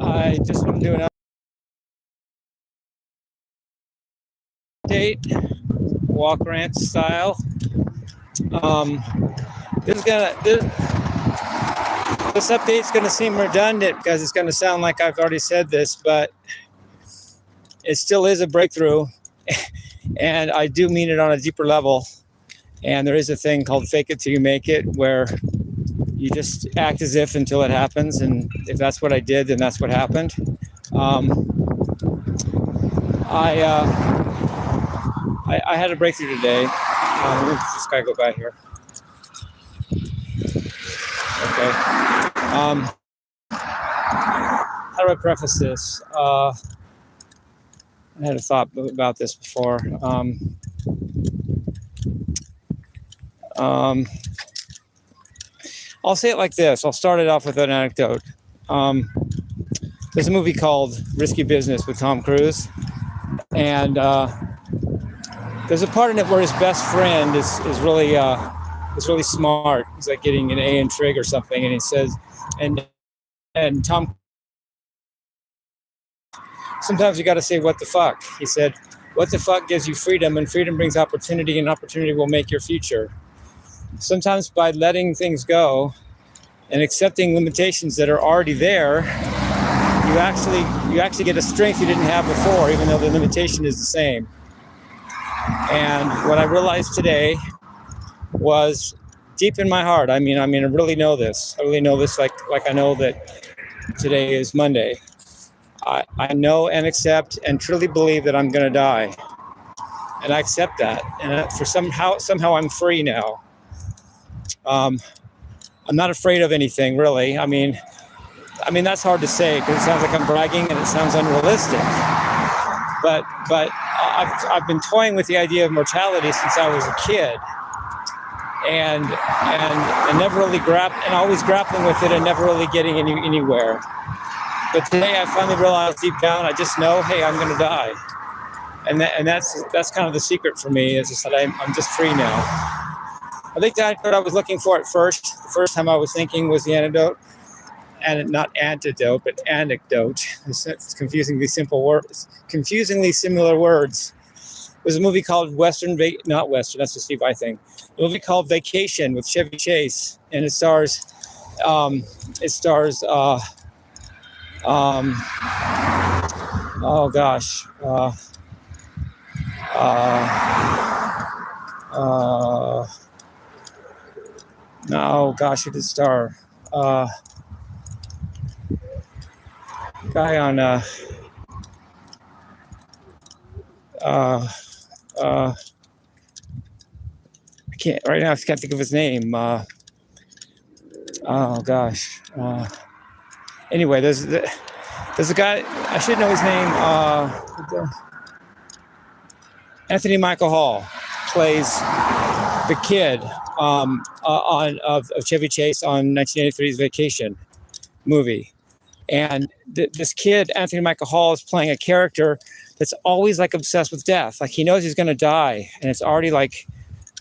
I just want to do an update, walk rant style. This update's gonna seem redundant because it's gonna sound like I've already said this, but it still is a breakthrough, and I do mean it on a deeper level. And there is a thing called fake it till you make it, where you just act as if until it happens, and if that's what I did, then that's what happened. I had a breakthrough today. Let me this guy go by here. Okay. How do I preface this? I had a thought about this before. I'll say it like this. I'll start it off with an anecdote. There's a movie called Risky Business with Tom Cruise, and there's a part in it where his best friend is really smart. He's like getting an A in trig or something, and he says, and Tom, sometimes you got to say what the fuck. He said, what the fuck gives you freedom, and freedom brings opportunity, and opportunity will make your future. Sometimes by letting things go and accepting limitations that are already there, you actually get a strength you didn't have before, even though the limitation is the same. And what I realized today was deep in my heart. I mean, I really know this. I really know this like I know that today is Monday. I know and accept and truly believe that I'm going to die. And I accept that. And somehow I'm free now. I'm not afraid of anything, really. I mean that's hard to say because it sounds like I'm bragging and it sounds unrealistic. But I've been toying with the idea of mortality since I was a kid, and never really always grappling with it and never really getting anywhere. But today I finally realized deep down, I just know, hey, I'm going to die, and that's kind of the secret for me. Is just that I'm just free now. I think the antidote I was looking for at first, the first time I was thinking was the antidote, and not antidote, but anecdote. It's confusingly similar words. It was a movie called that's a Steve Vai thing. A movie called Vacation with Chevy Chase, and it stars oh gosh. No, gosh, who did star? Guy on I can't right now. I can't think of his name. Oh gosh. Anyway, there's a guy. I should know his name. Anthony Michael Hall plays the kid of Chevy Chase on 1983's Vacation movie. And this kid, Anthony Michael Hall, is playing a character that's always like obsessed with death. Like he knows he's going to die, and it's already like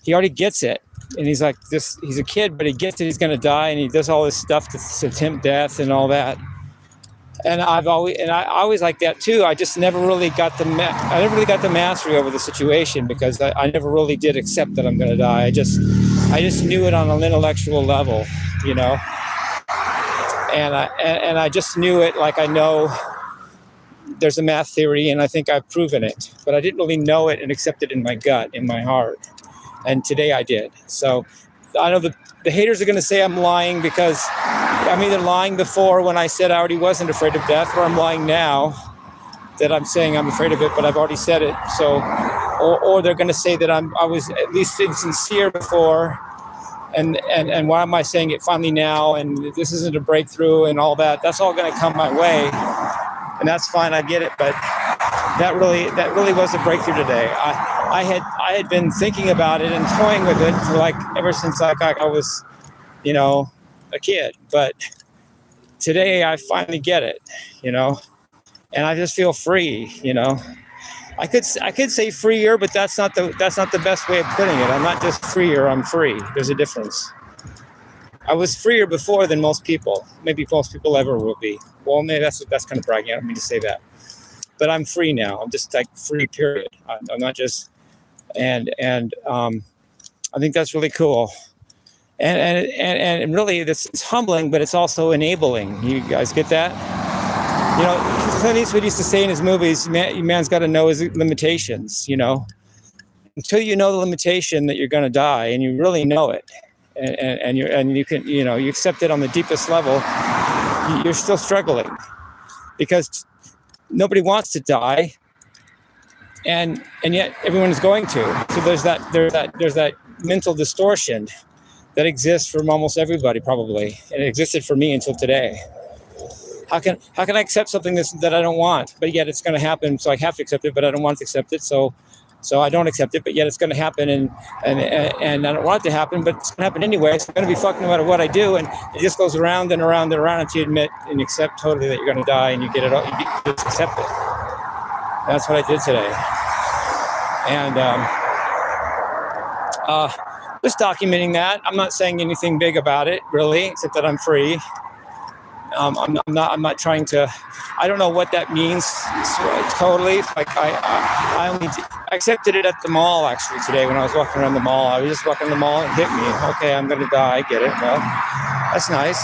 he already gets it. And he's like this. He's a kid, but he gets it. He's going to die, and he does all this stuff to tempt death and all that. And I always like that too. I just never really got the mastery over the situation because I never really did accept that I'm going to die. I just knew it on an intellectual level, you know. And I just knew it like I know there's a math theory, and I think I've proven it. But I didn't really know it and accept it in my gut, in my heart. And today I did. So I know the haters are going to say I'm lying because I'm either lying before when I said I already wasn't afraid of death, or I'm lying now that I'm saying I'm afraid of it, but I've already said it. So, or they're going to say that I was at least insincere before. And why am I saying it finally now? And this isn't a breakthrough and all that. That's all going to come my way, and that's fine. I get it. But that really was a breakthrough today. I had been thinking about it and toying with it for like ever since I was, you know, a kid. But today I finally get it, you know, and I just feel free, you know. I could say freer, but that's not the best way of putting it. I'm not just freer, I'm free. There's a difference. I was freer before than most people. Maybe most people ever will be. Well, maybe that's kind of bragging. I don't mean to say that, but I'm free now. I'm just like free. Period. I'm not just, and I think that's really cool. And really, it's humbling, but it's also enabling. You guys get that? You know, Clint Eastwood used to say in his movies, man's got to know his limitations. You know, until you know the limitation that you're going to die, and you really know it, and you can, you know, you accept it on the deepest level, you're still struggling because nobody wants to die, and yet everyone is going to. So there's that mental distortion that exists from almost everybody, probably, and it existed for me until today. How can I accept something that I don't want, but yet it's going to happen, so I have to accept it, but I don't want to accept it, so I don't accept it, but yet it's going to happen, and I don't want it to happen, but it's going to happen anyway. It's going to be fucked no matter what I do, and it just goes around and around and around until you admit and accept totally that you're going to die, and you get it all, you just accept it. That's what I did today, and just documenting that. I'm not saying anything big about it, really, except that I'm free. I'm not trying to. I don't know what that means totally. Like I only accepted it at the mall actually today when I was walking around the mall. I was just walking the mall and it hit me. Okay, I'm gonna die. I get it. Well, that's nice.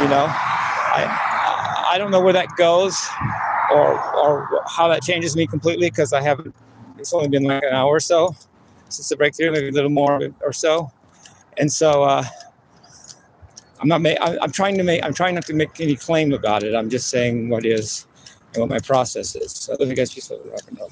You know, I don't know where that goes or how that changes me completely because I haven't. It's only been like an hour or so since the breakthrough, maybe a little more or so, and so I'm trying not to make any claim about it. I'm just saying what is and what my process is. So I love you guys. Peace, love, rock and roll.